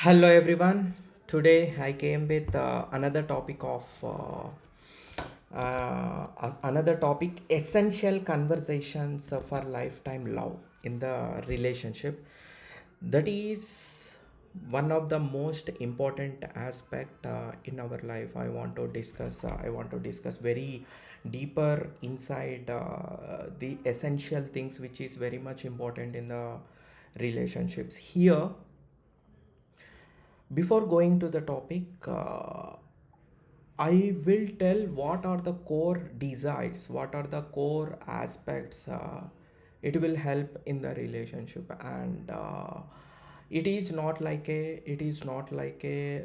Hello everyone. Today I came with another topic of another topic essential conversations for lifetime love in the relationship. That is one of the most important aspect in our life. I want to discuss very deeper inside the essential things which is very much important in the relationships here. Before going to the topic, I will tell what are the core desires, what are the core aspects. It will help in the relationship, and it is not like a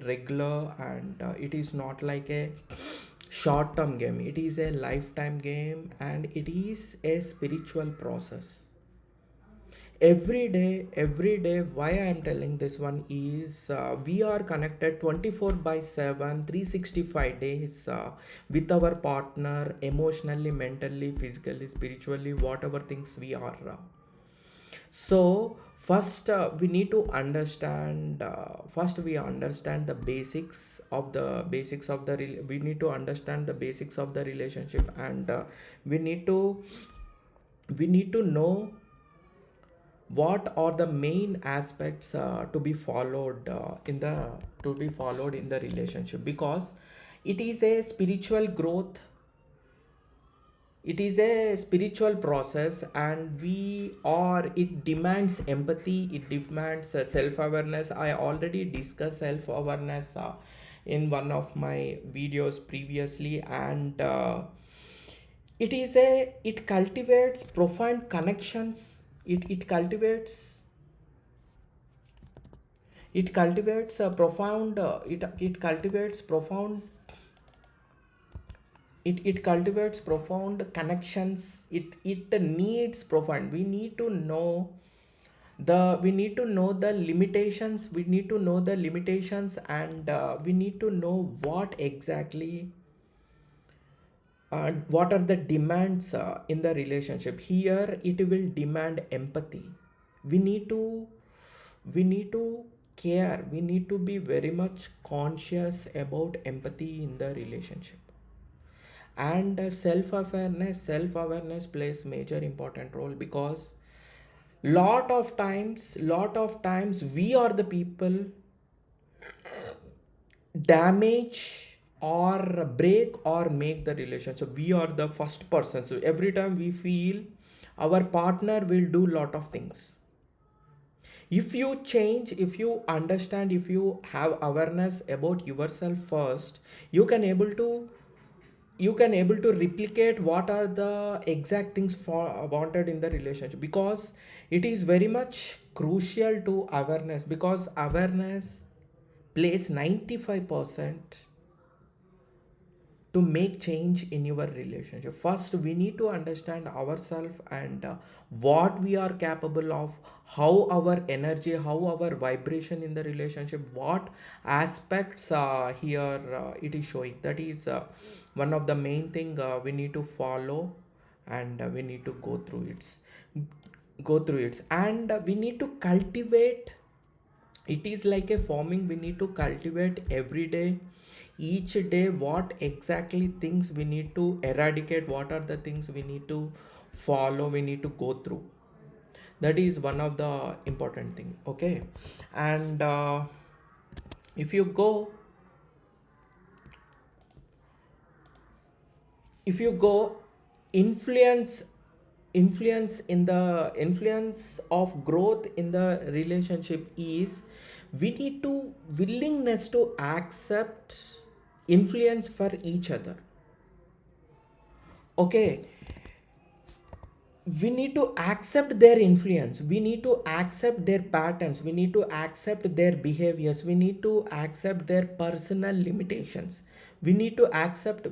regular, and it is not like a short term game. It is a lifetime game, and it is a spiritual process. Every day why I am telling this one is we are connected 24 by 7 365 days with our partner, emotionally, mentally, physically, spiritually, whatever things we are. So first we need to understand, first we understand the basics of the we need to understand the basics of the relationship, and we need to we need to know what are the main aspects to be followed in the relationship, because it is a spiritual growth, it is a spiritual process, and we are it demands empathy, it demands self-awareness. I already discussed self-awareness in one of my videos previously, and it cultivates profound connections. It cultivates a profound it cultivates profound it cultivates profound connections. It needs profound, we need to know the limitations, and we need to know what are the demands in the relationship. Here it will demand empathy. we need to we need to care, we need to be very much conscious about empathy in the relationship, and self awareness plays major important role, because lot of times we are the people damage or break or make the relationship. We are the first person, so every time we feel our partner will do lot of things. If you change, if you understand, if you have awareness about yourself first, you can able to replicate what are the exact things for wanted in the relationship, because it is very much crucial to awareness, because awareness plays 95% to make change in your relationship. First we need to understand ourselves, and what we are capable of, how our energy, how our vibration in the relationship, what aspects here it is showing. That is one of the main thing we need to follow, and we need to go through it, and we need to cultivate. It is like a farming, we need to cultivate every day, each day, what exactly things we need to eradicate, what are the things we need to follow, we need to go through. That is one of the important thing. Okay, and if you go if you go influence influence of growth in the relationship is, we need to willingness to accept influence for each other. Okay, we need to accept their influence, we need to accept their patterns, we need to accept their behaviors, we need to accept their personal limitations, we need to accept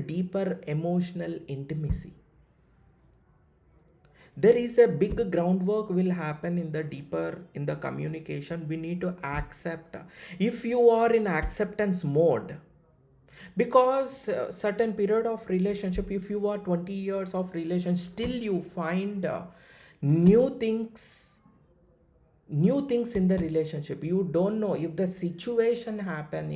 deeper emotional intimacy. There is a big groundwork will happen in the deeper in the communication. We need to accept, if you are in acceptance mode, because certain period of relationship, if you are 20 years of relation, still you find new things, new things in the relationship. You don't know if the situation happen,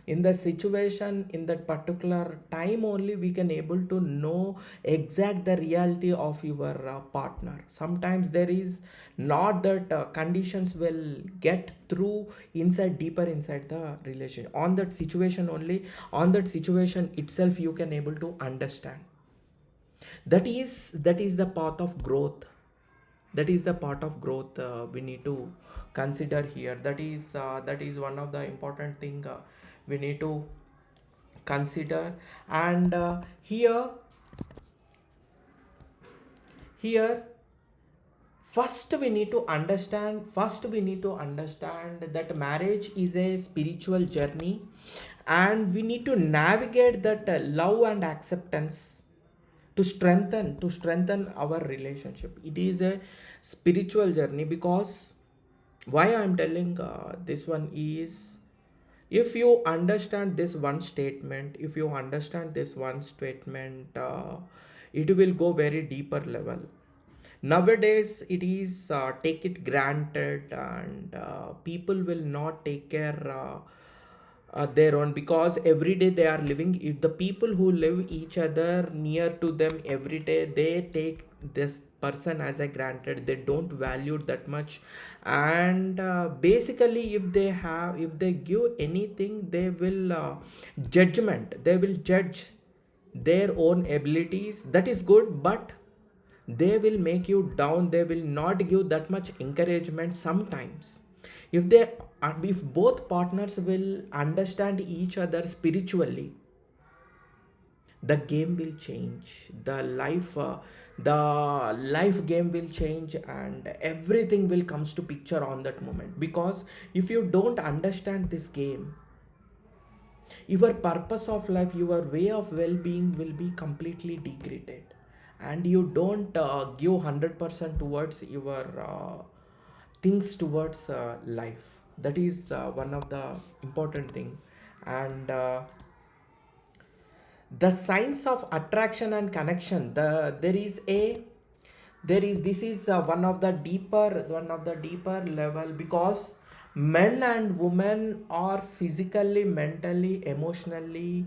in the situation in that particular time only we can able to know exact the reality of your partner. Sometimes there is not that conditions will get through inside, deeper inside the relationship. On that situation only, on that situation itself, you can able to understand. That is the path of growth. That is the part of growth we need to consider here. That is one of the important thing we need to consider. And here first we need to understand that marriage is a spiritual journey, and we need to navigate that love and acceptance to strengthen our relationship. It is a spiritual journey. Because why I'm telling this one is, if you understand this one statement, it will go very deeper level. Nowadays it is take it granted, and people will not take care their own, because every day they are living, if the people who live each other near to them every day, they take this person as a granted, they don't value that much. And basically if they give anything, they will judge their own abilities. That is good, but they will make you down, they will not give that much encouragement. Sometimes if both partners will understand each other spiritually, the game will change, the life game will change, and everything will comes to picture on that moment. Because if you don't understand this game, your purpose of life, your way of well-being will be completely degraded, and you don't give 100% towards your things towards life. That is one of the important thing. And the science of attraction and connection, there is this is one of the deeper level. Because men and women are physically, mentally, emotionally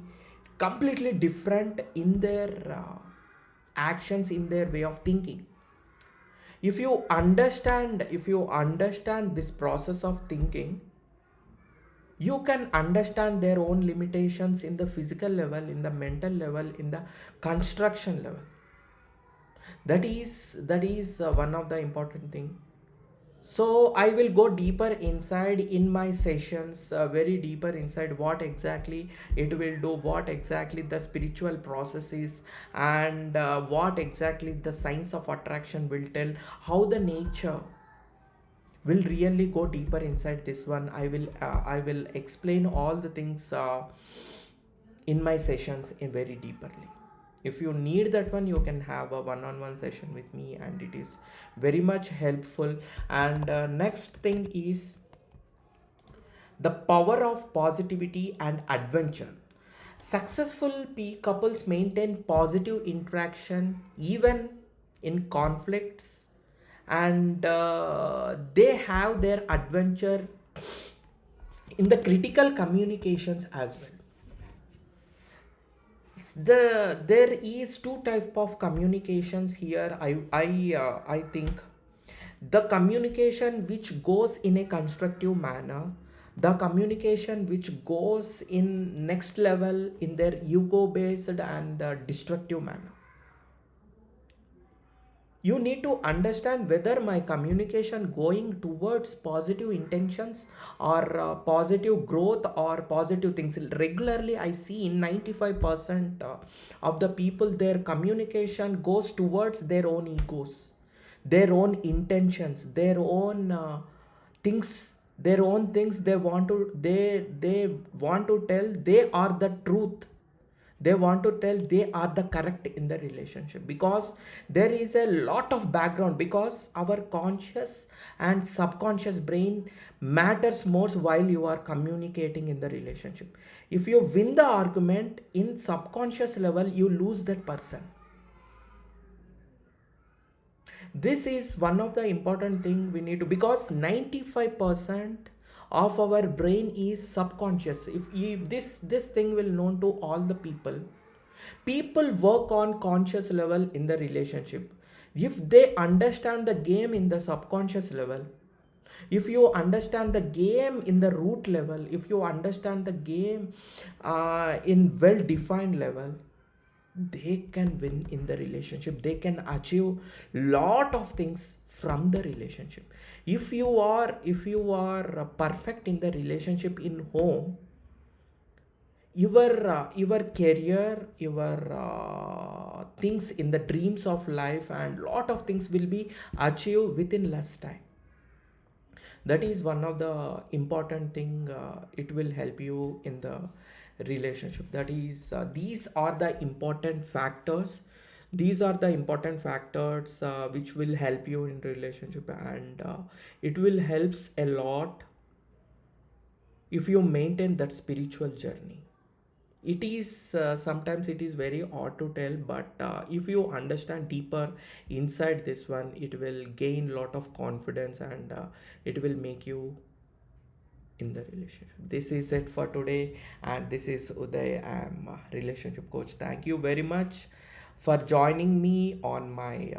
completely different in their actions, in their way of thinking. If you understand this process of thinking, you can understand their own limitations in the physical level, in the mental level, in the construction level. That is one of the important thing. So I will go deeper inside in my sessions, very deeper inside what exactly it will do, what exactly the spiritual process is, and what exactly the science of attraction will tell, how the nature will really go deeper inside this one. I will explain all the things in my sessions in very deeperly. If you need that one, you can have a one-on-one session with me, and it is very much helpful. And next thing is the power of positivity and adventure. Successful couples maintain positive interaction even in conflicts, and they have their adventure in the critical communications as well. There is two type of communications here. I think the communication which goes in a constructive manner, the communication which goes in next level in their ego based and destructive manner. You need to understand whether my communication going towards positive intentions, or positive growth, or positive things. Regularly I see in 95% of the people, their communication goes towards their own egos, their own intentions, their own things they want to tell. They are the truth, they want to tell, they are the correct in the relationship. Because there is a lot of background, because our conscious and subconscious brain matters most while you are communicating in the relationship. If you win the argument in subconscious level, you lose that person. This is one of the important thing we need to, because 95% of our brain is subconscious. If this thing will known to all the people, people work on conscious level in the relationship. If they understand the game in the subconscious level, if you understand the game in the root level, if you understand the game in well defined level, they can win in the relationship. They can achieve lot of things from the relationship. If you are perfect in the relationship in home, your career, your things in the dreams of life and lot of things will be achieved within less time. That is one of the important thing. It will help you in the relationship. That is, these are the important factors. These are the important factors which will help you in relationship, and it will helps a lot if you maintain that spiritual journey. It is sometimes it is very hard to tell, but if you understand deeper inside this one, it will gain lot of confidence, and it will make you in the relationship. This is it for today, and this is Uday. I'm a relationship coach. Thank you very much for joining me on my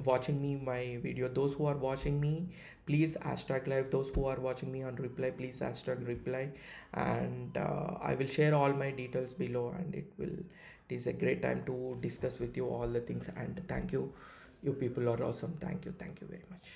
watching me my video. Those who are watching me, please hashtag live. Those who are watching me on reply, please hashtag reply. And I will share all my details below, and it is a great time to discuss with you all the things. And thank you. You people are awesome. Thank you very much.